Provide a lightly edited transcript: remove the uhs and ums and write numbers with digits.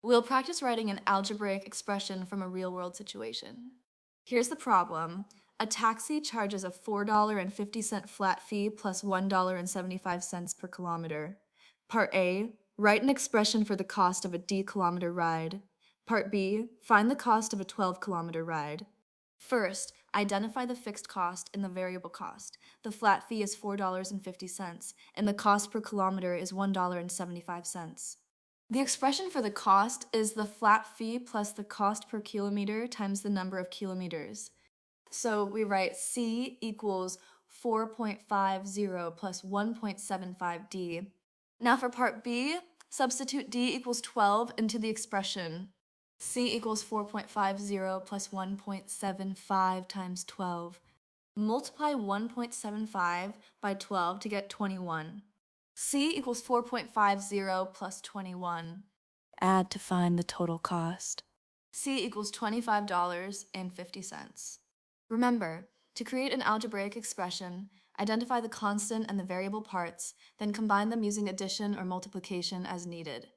We'll practice writing an algebraic expression from a real-world situation. Here's the problem. A taxi charges a $4.50 flat fee plus $1.75 per kilometer. Part A, write an expression for the cost of a d-kilometer ride. Part B, find the cost of a 12-kilometer ride. First, identify the fixed cost and the variable cost. The flat fee is $4.50, and the cost per kilometer is $1.75. The expression for the cost is the flat fee plus the cost per kilometer times the number of kilometers. So we write C equals 4.50 plus 1.75D. Now for part B, substitute D equals 12 into the expression. C equals 4.50 plus 1.75 times 12. Multiply 1.75 by 12 to get 21. C equals 4.50 plus 21. Add to find the total cost. C equals $25.50. Remember, to create an algebraic expression, identify the constant and the variable parts, then combine them using addition or multiplication as needed.